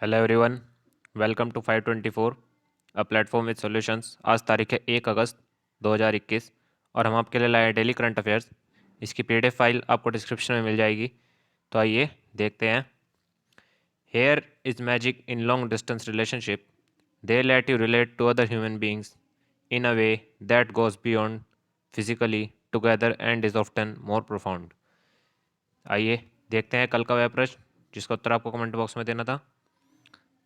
Hello everyone, welcome to 524 a platform with solutions. आज तारीख है 1 अगस्त 2021 और हम आपके लिए लाए हैं डेली करंट अफेयर्स। इसकी पीडीएफ फाइल आपको डिस्क्रिप्शन में मिल जाएगी। तो आइए देखते हैं। Here is magic in long distance relationship. They let you relate to other human beings in a way that goes beyond physically together and is often more profound. आइए देखते हैं कल का वह प्रश्न जिसका उत्तर आपको कमेंट बॉक्स में देना था।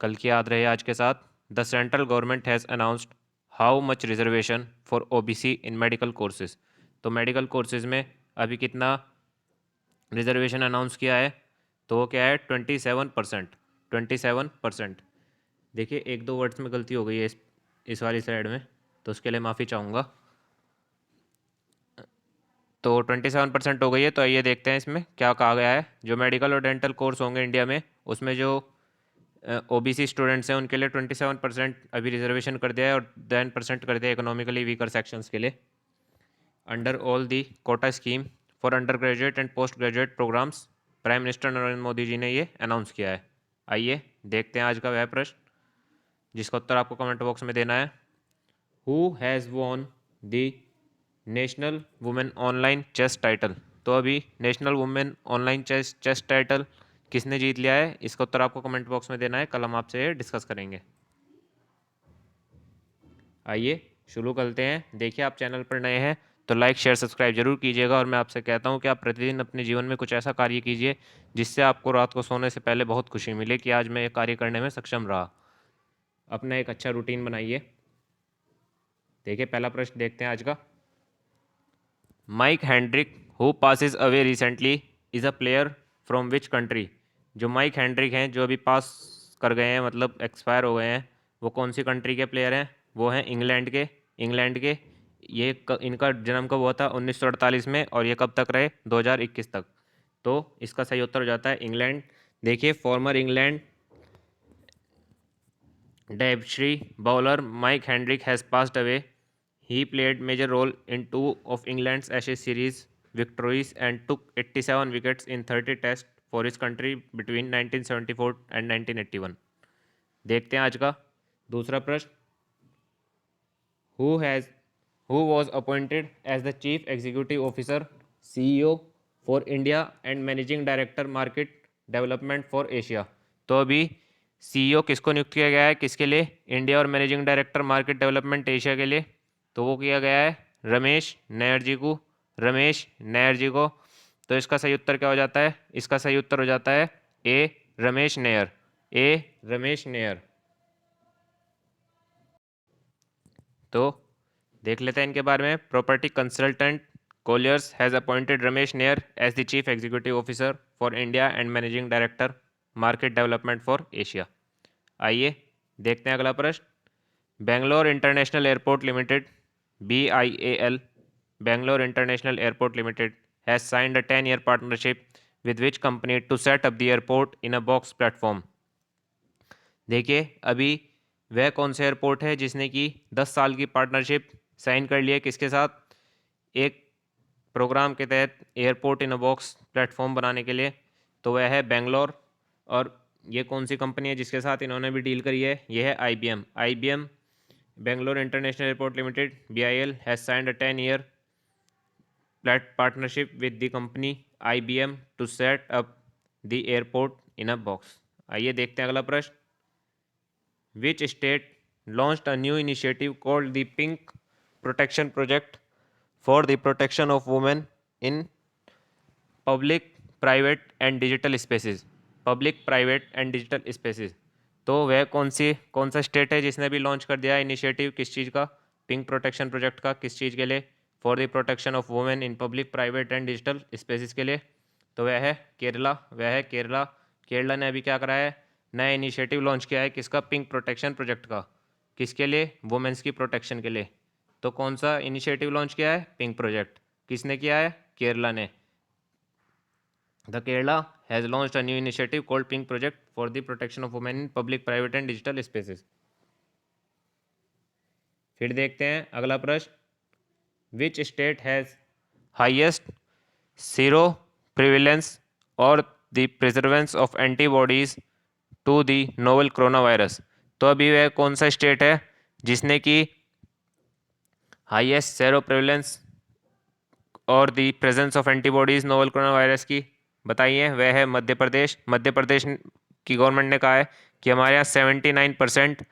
कल की याद रहे आज के साथ। The central government has announced how much reservation for OBC in medical courses. तो मेडिकल कोर्सेज में अभी कितना रिजर्वेशन अनाउंस किया है? तो वो क्या है? 27%। 27%। देखिए एक दो वर्ड्स में गलती हो गई है इस वाली साइड में, तो उसके लिए माफ़ी चाहूँगा। तो 27% हो गई है। तो आइए देखते हैं इसमें क्या कहा गया है। जो मेडिकल और डेंटल कोर्स होंगे इंडिया में, उसमें जो ओबीसी स्टूडेंट्स हैं उनके लिए 27% अभी रिजर्वेशन कर दिया है और 10% कर दिया इकोनॉमिकली वीकर सेक्शंस के लिए under all the quota scheme for undergraduate and postgraduate programmes. Prime minister Narendra Modi ji ने ये अनाउंस किया है। आइए देखते हैं आज का वह प्रश्न जिसका उत्तर आपको कमेंट बॉक्स में देना है। Who has won the national women online chess title. तो अभी national women online chess title किसने जीत लिया है? इसका उत्तर आपको कमेंट बॉक्स में देना है। कल हम आपसे डिस्कस करेंगे। आइए शुरू करते हैं। देखिए आप चैनल पर नए हैं तो लाइक शेयर सब्सक्राइब जरूर कीजिएगा और मैं आपसे कहता हूं कि आप प्रतिदिन अपने जीवन में कुछ ऐसा कार्य कीजिए जिससे आपको रात को सोने से पहले बहुत खुशी मिले कि आज मैं ये कार्य करने में सक्षम रहा। अपना एक अच्छा रूटीन बनाइए। देखिए पहला प्रश्न देखते हैं आज का। Mike Hendrick who passes away recently is a player from which country. जो माइक हैंड्रिक हैं जो अभी पास कर गए हैं, मतलब एक्सपायर हो गए हैं, वो कौन सी कंट्री के प्लेयर हैं? वो हैं इंग्लैंड के। इनका जन्म कब हुआ था? 1948 में। और ये कब तक रहे? 2021 तक। तो इसका सही उत्तर हो जाता है इंग्लैंड। देखिए फॉर्मर इंग्लैंड डेबश्री bowler Mike Hendrick has passed away. He played major role in two of England's Ashes series victories and took 87 wickets in 30 tests for his country between 1974 and 1981. देखते हैं आज का दूसरा प्रश्न। Who has who was appointed as the Chief Executive Officer CEO for India and Managing Director Market Development for Asia। तो अभी CEO किसको नियुक्त किया गया है? किसके लिए? इंडिया और managing director market development Asia के लिए। तो वो किया गया है रमेश नायर जी को। रमेश नायर जी को। तो इसका सही उत्तर क्या हो जाता है? इसका सही उत्तर हो जाता है ए रमेश नायर। ए रमेश नायर। तो देख लेते हैं इनके बारे में। Property consultant Colliers has appointed Ramesh Nair as the chief executive officer for India and managing director market development for Asia. आइए देखते हैं अगला प्रश्न। Bangalore international airport limited BIAL Bangalore international airport limited has signed a 10-year partnership with which company to set up the airport in a box platform। देखिए अभी वह कौन सा एयरपोर्ट है जिसने की 10 साल की पार्टनरशिप साइन कर ली है? किसके साथ? एक प्रोग्राम के तहत airport in a box platform बनाने के लिए। तो वह है बेंगलोर। और ये कौन सी कंपनी है जिसके साथ इन्होंने भी डील करी है? ये है IBM। Bangalore international airport limited BIL has signed a 10-year partnership with the company IBM to set up the airport in a box. आइए देखते हैं अगला प्रश्न। Which state launched a new initiative called the Pink Protection Project for the protection of women in public, private and digital spaces? Public private and digital spaces. तो वह कौन सा state है जिसने भी लॉन्च कर दिया है इनिशिएटिव? किस चीज़ का? पिंक प्रोटेक्शन प्रोजेक्ट का। किस चीज़ के लिए? For the protection of women in public private and digital spaces के लिए। तो वह है केरला। वह है केरला। केरला ने अभी क्या करा है? नया इनिशिएटिव लॉन्च किया है। किसका? पिंक प्रोटेक्शन प्रोजेक्ट का। किसके लिए? वुमेन्स की प्रोटेक्शन के लिए। तो कौन सा इनिशिएटिव लॉन्च किया है? Pink project. किसने किया है? केरला ने। The Kerala has launched a new initiative called Pink Project for the protection of women in public, private and digital spaces. फिर देखते हैं अगला प्रश्न। Which state has highest sero prevalence or the prevalence of antibodies to the novel coronavirus. तो अभी वह कौन सा स्टेट है जिसने की हाईएस्ट सेरो प्रेवलेंस और the presence of antibodies novel corona virus की, बताइए। वह है मध्य प्रदेश। मध्य प्रदेश की गवर्नमेंट ने कहा है कि हमारे यहाँ 79%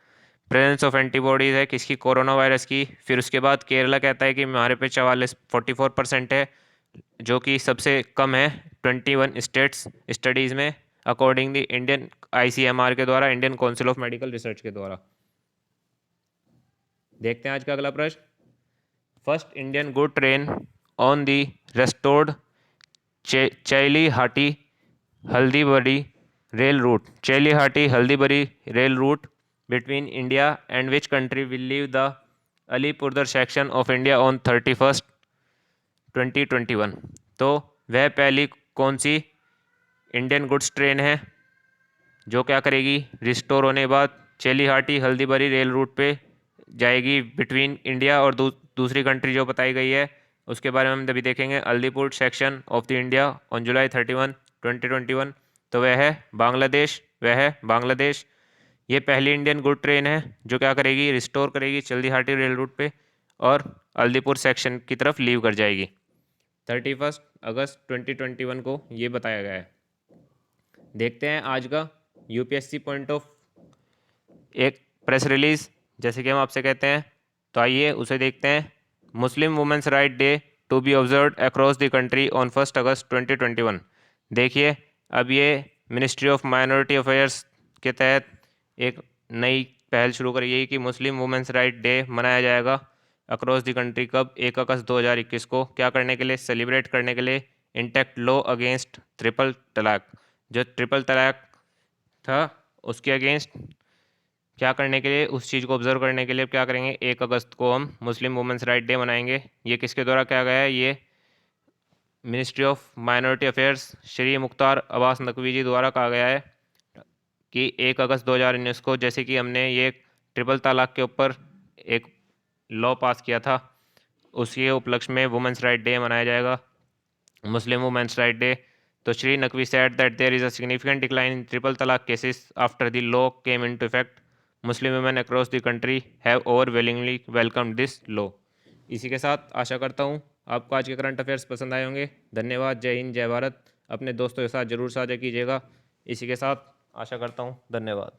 प्रेजेंस ऑफ एंटीबॉडीज़ है किसकी, कोरोना वायरस की। फिर उसके बाद केरला कहता है कि हमारे पे 44% है, जो कि सबसे कम है 21 स्टेट्स स्टडीज़ में, अकॉर्डिंग द इंडियन ICMR के द्वारा, Indian council of medical research के द्वारा। देखते हैं आज का अगला प्रश्न। First Indian good train on the restored Chilahati Haldibari rail route, Chilahati Haldibari rail route between India and which country will leave the Alipurdhar section of India on 31st 2021। तो वह पहली कौन सी इंडियन गुड्स ट्रेन है जो क्या करेगी, रिस्टोर होने के बाद चेलीहाटी हल्दीबरी रेल रूट पे जाएगी बिटवीन इंडिया और दूसरी कंट्री जो बताई गई है उसके बारे में हम अभी देखेंगे। Alipur section of the India on July 31 2021। तो वह है बांग्लादेश, वह है बांग्लादेश। ये पहली इंडियन गुड ट्रेन है जो क्या करेगी, रिस्टोर करेगी चल्दीहाटी रेल रूट पे और अलीपुर सेक्शन की तरफ लीव कर जाएगी। 31 अगस्त 2021 को ये बताया गया है। देखते हैं आज का UPSC पॉइंट ऑफ एक प्रेस रिलीज, जैसे कि हम आपसे कहते हैं, तो आइए उसे देखते हैं। Muslim women's right day to be observed across the country on 1 August 2021। देखिए अब ये मिनिस्ट्री ऑफ माइनॉरिटी अफेयर्स के तहत एक नई पहल शुरू करी गई कि मुस्लिम वुमेंस राइट डे मनाया जाएगा अक्रॉस द कंट्री। कब, 1 अगस्त 2021 को। क्या करने के लिए, सेलिब्रेट करने के लिए इंटैक्ट लॉ अगेंस्ट ट्रिपल तलाक, जो ट्रिपल तलाक था उसके अगेंस्ट क्या करने के लिए, उस चीज़ को ऑब्जर्व करने के लिए क्या करेंगे, 1 अगस्त को हम मुस्लिम वुमेंस राइट डे मनाएंगे। ये किसके द्वारा किया गया है, ये ministry of minority affairs Shri Mukhtar Abbas Naqvi ji द्वारा कहा गया है कि 1 अगस्त 2019 को, जैसे कि हमने ये ट्रिपल तलाक के ऊपर एक लॉ पास किया था, उसके उपलक्ष्य में वुमेंस राइट डे मनाया जाएगा, मुस्लिम वुमेंस राइट डे। तो Shri Naqvi said that there is a significant decline in triple talaq cases after the law came into effect. Muslim women across the country have overwhelmingly welcomed this law। इसी के साथ आशा करता हूँ आपको आज के करंट अफेयर्स पसंद आए होंगे। धन्यवाद। जय हिंद, जय भारत। अपने दोस्तों के साथ जरूर साझा कीजिएगा। इसी के साथ आशा करता हूँ, धन्यवाद।